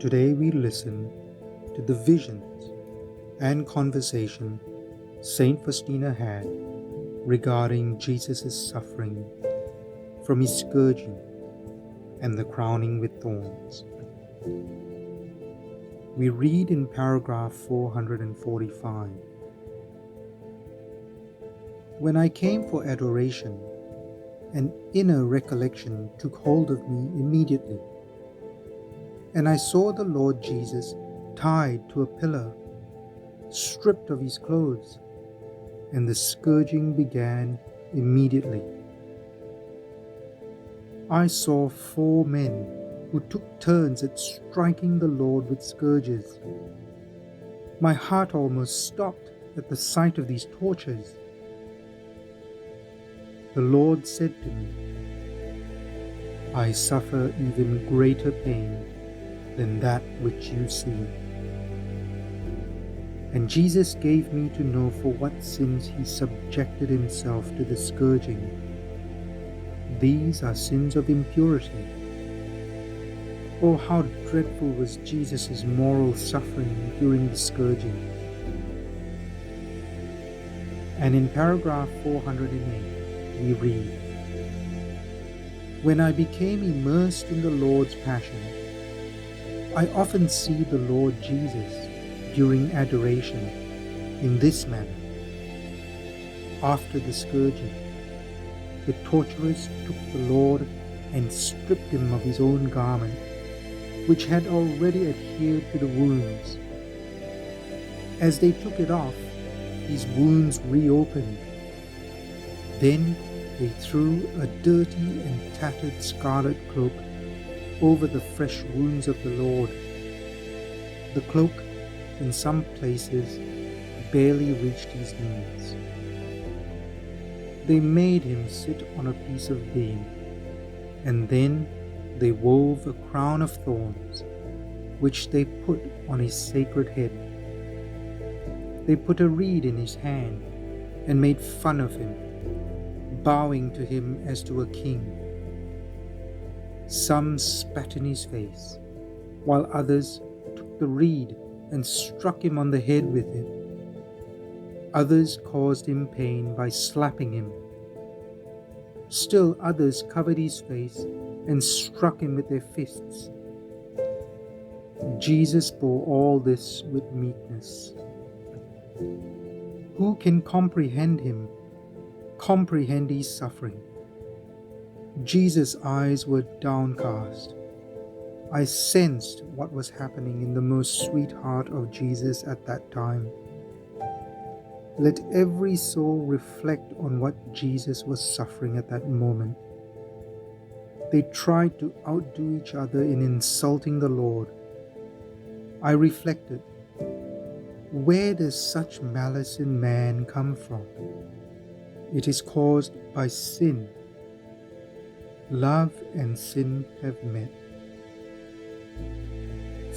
Today we listen to the visions and conversation Saint Faustina had regarding Jesus' suffering from his scourging and the crowning with thorns. We read in paragraph 445. When I came for adoration, an inner recollection took hold of me immediately, and I saw the Lord Jesus tied to a pillar, stripped of his clothes, and the scourging began immediately. I saw 4 men who took turns at striking the Lord with scourges. My heart almost stopped at the sight of these tortures. The Lord said to me, I suffer even greater pain than that which you see. And Jesus gave me to know for what sins he subjected himself to the scourging. These are sins of impurity. Oh, how dreadful was Jesus' moral suffering during the scourging. And in paragraph 408, we read, When I became immersed in the Lord's Passion, I often see the Lord Jesus during adoration in this manner. After the scourging, the torturers took the Lord and stripped him of his own garment, which had already adhered to the wounds. As they took it off, his wounds reopened. Then they threw a dirty and tattered scarlet cloak over the fresh wounds of the Lord. The cloak, in some places, barely reached his knees. They made him sit on a piece of beam, and then they wove a crown of thorns, which they put on his sacred head. They put a reed in his hand and made fun of him, bowing to him as to a king. Some spat in his face, while others took the reed and struck him on the head with it. Others caused him pain by slapping him. Still others covered his face and struck him with their fists. Jesus bore all this with meekness. Who can comprehend him, comprehend his suffering? Jesus' eyes were downcast. I sensed what was happening in the most sweet heart of Jesus at that time. Let every soul reflect on what Jesus was suffering at that moment. They tried to outdo each other in insulting the Lord. I reflected, where does such malice in man come from? It is caused by sin. Love and sin have met.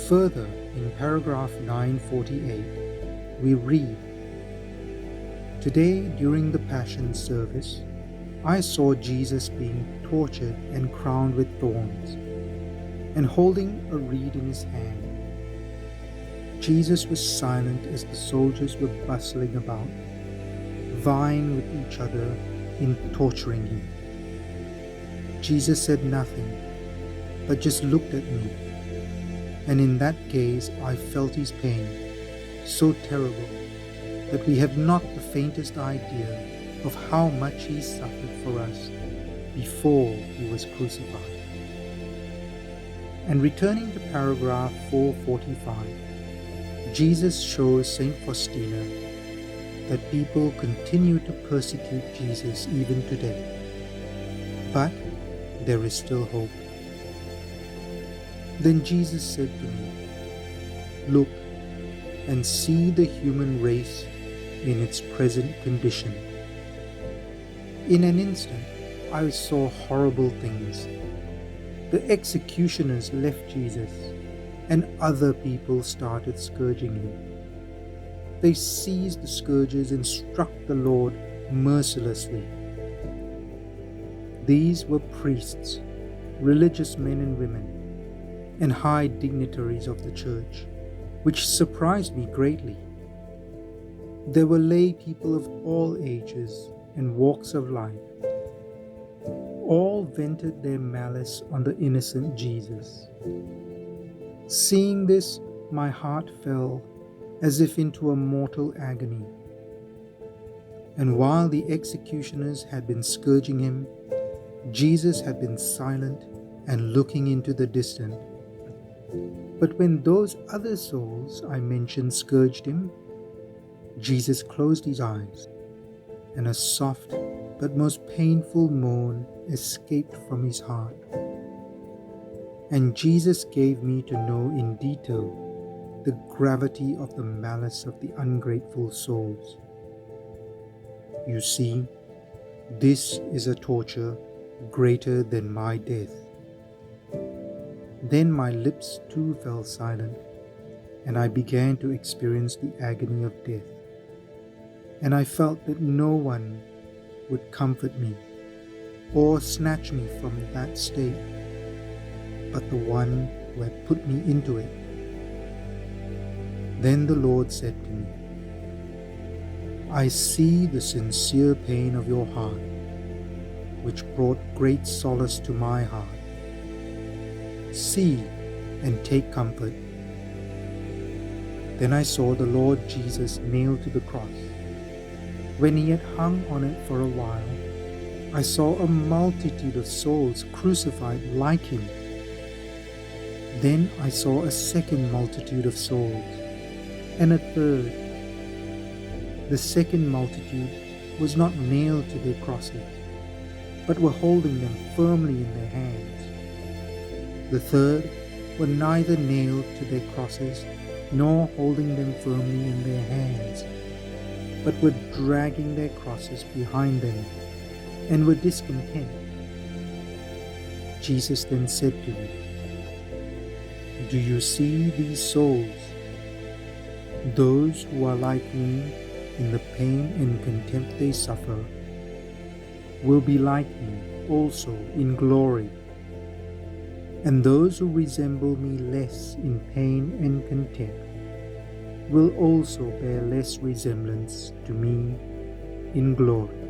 Further, in paragraph 948, we read, Today, during the Passion service, I saw Jesus being tortured and crowned with thorns, and holding a reed in his hand. Jesus was silent as the soldiers were bustling about, vying with each other in torturing him. Jesus said nothing, but just looked at me, and in that gaze I felt his pain, so terrible that we have not the faintest idea of how much he suffered for us before he was crucified. And returning to paragraph 445, Jesus shows Saint Faustina that people continue to persecute Jesus even today. But there is still hope. Then Jesus said to me, Look and see the human race in its present condition. In an instant, I saw horrible things. The executioners left Jesus, and other people started scourging him. They seized the scourges and struck the Lord mercilessly. These were priests, religious men and women, and high dignitaries of the church, which surprised me greatly. There were lay people of all ages and walks of life. All vented their malice on the innocent Jesus. Seeing this, my heart fell as if into a mortal agony. And while the executioners had been scourging him, Jesus had been silent and looking into the distance. But when those other souls I mentioned scourged him, Jesus closed his eyes, and a soft but most painful moan escaped from his heart. And Jesus gave me to know in detail the gravity of the malice of the ungrateful souls. You see, this is a torture greater than my death. Then my lips too fell silent, and I began to experience the agony of death. And I felt that no one would comfort me or snatch me from that state, but the one who had put me into it. Then the Lord said to me, I see the sincere pain of your heart, which brought great solace to my heart. See and take comfort. Then I saw the Lord Jesus nailed to the cross. When he had hung on it for a while, I saw a multitude of souls crucified like him. Then I saw a second multitude of souls, and a third. The second multitude was not nailed to their crosses, but were holding them firmly in their hands. The third were neither nailed to their crosses nor holding them firmly in their hands, but were dragging their crosses behind them and were discontent. Jesus then said to me, Do you see these souls? Those who are like me in the pain and contempt they suffer will be like me also in glory. And those who resemble me less in pain and contempt will also bear less resemblance to me in glory.